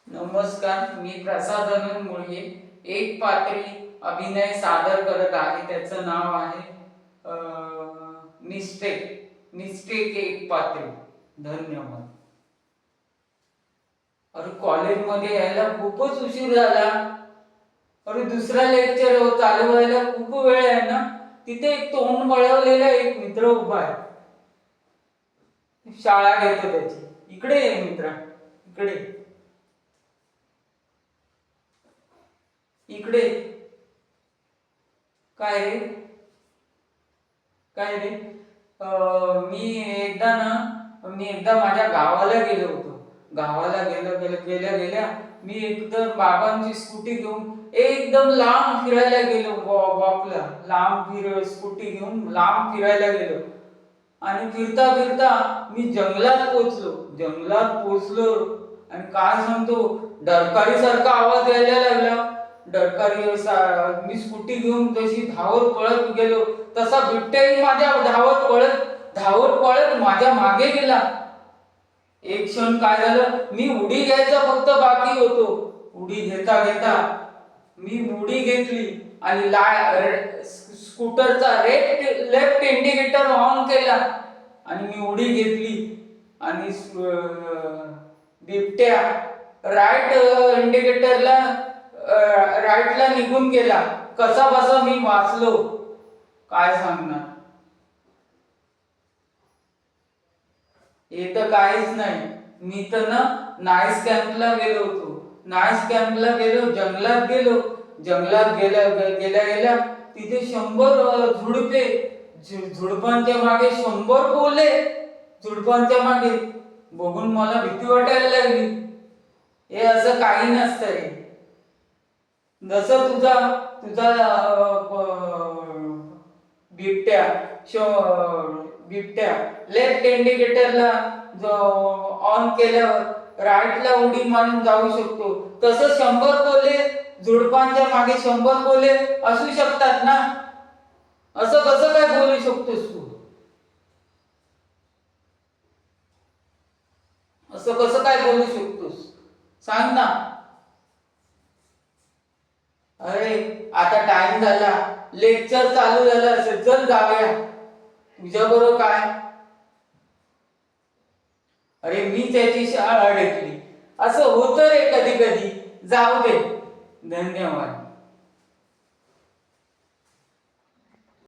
नमस्कार, मी प्रसाद अनंत मुळगे एक पात्री अभिनय सादर करत आहे. त्याचं नाव आहे मिस्टेक एक पात्री. धन्यवाद. अरे कॉलेजमध्ये यायला खूपच उशीर झाला. अरे दुसरा लेक्चर चालू व्हायला खूप वेळ आहे ना. तिथे एक तोंड वळवलेला एक मित्र उभा आहे. शाळा घेतो त्याची. इकडे ये मित्रा, इकडे इकडे. काय रे, काय रे? मी एकदा माझ्या गावाला गेलो होतो. गावाला गेल्या मी एकदम बाबांची स्कूटी घेऊन एकदम लांब फिरायला गेलो. वॉकला लांब स्कूटी घेऊन लांब फिरायला गेलो. आणि फिरता फिरता मी जंगलात पोचलो आणि काय सांगतो, डरकाळी सारखा आवाज यायला लागला. मी स्कूटी घेऊन जशी धावत पळत गेलो तसा बिबट्याही माझ्या धावत पळत माझ्या मागे गेला. एक क्षण काय झालं, मी उडी घ्यायचा फक्त बाकी होतो. उडी घेता घेता मी उडी घेतली आणि स्कूटरचा लेफ्ट इंडिकेटर ऑन केला आणि मी उडी घेतली आणि बिबट्या राईटला निघून गेला. कसा बसा मी वाचलो, काय सांगणार. हे तर काहीच नाही. मी तर ना नाईस कॅम्पला गेलो होतो. जंगलात गेल्या तिथे 100 झुडपे, झुडपांच्या मागे 100 कोल्हे. झुडपांच्या मागे बघून मला भीती वाटायला लागली. हे असं काही नसतंय. जसं तुझा बिबट्या लेफ्ट इंडिकेटरला ऑन केल्यावर राईटला उडी मारून जाऊ शकतो, तसं 100 कोल्हे झुडपांच्या मागे 100 कोल्हे असू शकतात ना. असं कसं काय बोलू शकतोस तू? असं कसं काय बोलू शकतोस, सांग ना. अरे आता टाइम झाला, लेक्चर चालू झालं असेल, चल जाऊया. तुझ्या बरोबर काय? अरे मी त्याची शाळा अडकली. असं होतं रे कधी कधी. जाऊ दे. धन्यवाद.